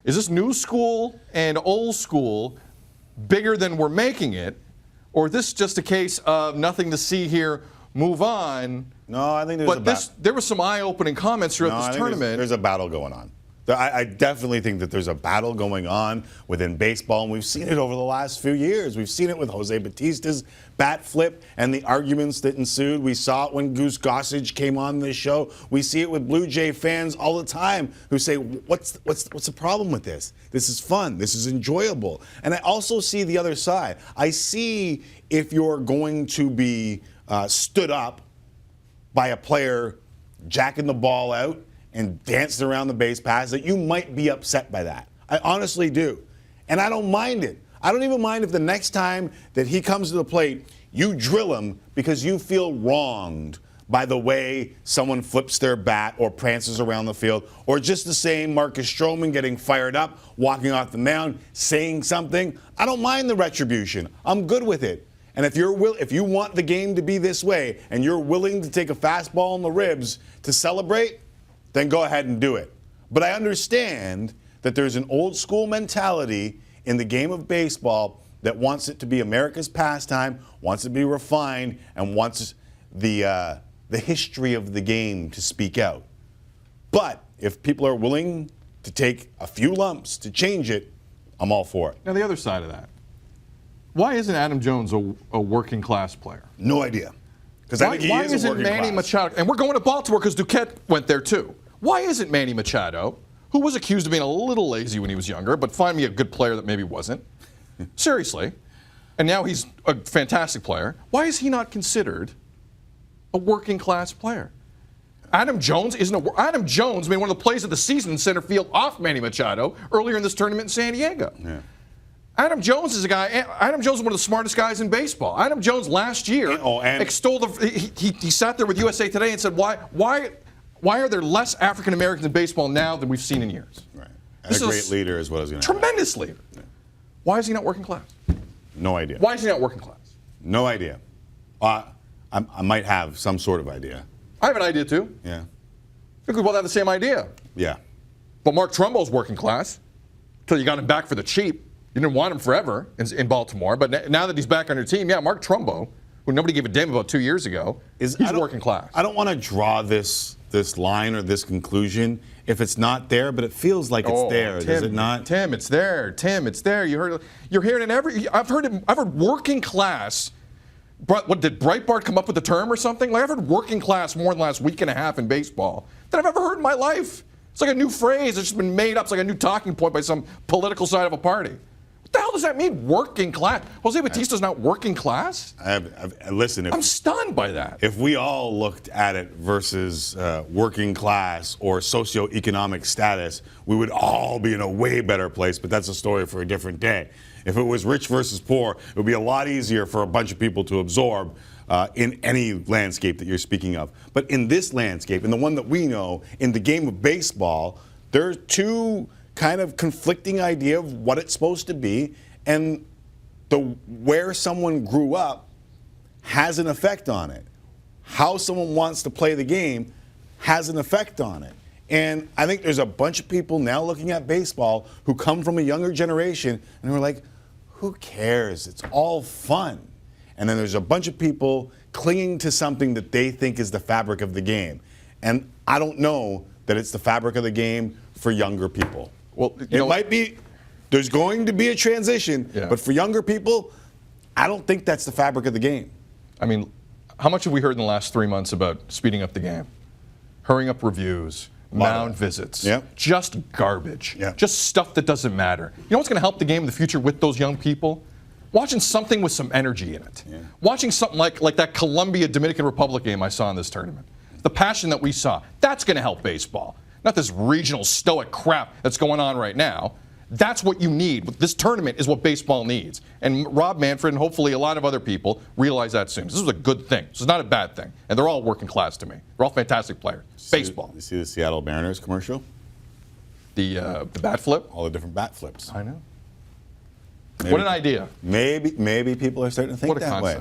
Is this new school and old school bigger than we're making it? Or is this just a case of nothing to see here, move on? No, I think there were some eye-opening comments throughout this tournament. There's a battle going on. I definitely think that there's a battle going on within baseball, and we've seen it over the last few years. We've seen it with Jose Batista's bat flip and the arguments that ensued. We saw it when Goose Gossage came on this show. We see it with Blue Jay fans all the time who say, what's the problem with this? This is fun. This is enjoyable. And I also see the other side. I see if you're going to be stood up by a player jacking the ball out and dancing around the base paths, that you might be upset by that. I honestly do. And I don't mind it. I don't even mind if the next time that he comes to the plate, you drill him because you feel wronged by the way someone flips their bat or prances around the field, or just the same Marcus Stroman getting fired up, walking off the mound, saying something. I don't mind the retribution. I'm good with it. And if you want the game to be this way and you're willing to take a fastball in the ribs to celebrate, then go ahead and do it. But I understand that there's an old school mentality in the game of baseball that wants it to be America's pastime, wants it to be refined, and wants the history of the game to speak out. But if people are willing to take a few lumps to change it, I'm all for it. Now, the other side of that. Why isn't Adam Jones a working class player? No idea. Because I think he is a working class. Why isn't Manny Machado? And we're going to Baltimore because Duquette went there too. Why isn't Manny Machado, who was accused of being a little lazy when he was younger, but find me a good player that maybe wasn't? Seriously. And now he's a fantastic player. Why is he not considered a working class player? Adam Jones Adam Jones made one of the plays of the season in center field off Manny Machado earlier in this tournament in San Diego. Yeah. Adam Jones is a guy. Adam Jones is one of the smartest guys in baseball. Adam Jones last year extolled he sat there with USA Today and said, why are there less African Americans in baseball now than we've seen in years? Right. And a great leader is what I was going to say. Tremendous leader. Yeah. Why is he not working class? No idea. Why is he not working class? No idea. I might have some sort of idea. I have an idea too. Yeah. I think we both have the same idea. Yeah. But Mark Trumbo's working class until you got him back for the cheap. You didn't want him forever in Baltimore, but now that he's back on your team, yeah, Mark Trumbo, who nobody gave a damn about 2 years ago, he's working class. I don't want to draw this line or this conclusion if it's not there, but it feels like it's there, does it not? Tim, it's there. Tim, it's there. You're hearing it I've heard working class. What did Breitbart come up with the term or something? Like, I've heard working class more in the last week and a half in baseball than I've ever heard in my life. It's like a new phrase that's just been made up. It's like a new talking point by some political side of a party. What the hell does that mean, working class? Jose Batista's not working class? Listen, I'm stunned by that. If we all looked at it versus working class or socioeconomic status, we would all be in a way better place, but that's a story for a different day. If it was rich versus poor, it would be a lot easier for a bunch of people to absorb in any landscape that you're speaking of. But in this landscape, in the one that we know, in the game of baseball, there are two kind of conflicting idea of what it's supposed to be, and where someone grew up has an effect on it. How someone wants to play the game has an effect on it. And I think there's a bunch of people now looking at baseball who come from a younger generation and who are like, who cares? It's all fun. And then there's a bunch of people clinging to something that they think is the fabric of the game. And I don't know that it's the fabric of the game for younger people. Well, it might be, there's going to be a transition, but for younger people, I don't think that's the fabric of the game. I mean, how much have we heard in the last 3 months about speeding up the game? Hurrying up reviews, mound visits, just garbage, just stuff that doesn't matter. You know what's going to help the game in the future with those young people? Watching something with some energy in it. Watching something like that Colombia-Dominican Republic game I saw in this tournament. The passion that we saw, that's going to help baseball. Not this regional stoic crap that's going on right now. That's what you need. This tournament is what baseball needs. And Rob Manfred and hopefully a lot of other people realize that soon. This is a good thing. This is not a bad thing. And they're all working class to me. They're all fantastic players. Baseball. You see the Seattle Mariners commercial? The bat flip? All the different bat flips. I know. What an idea. Maybe people are starting to think that way.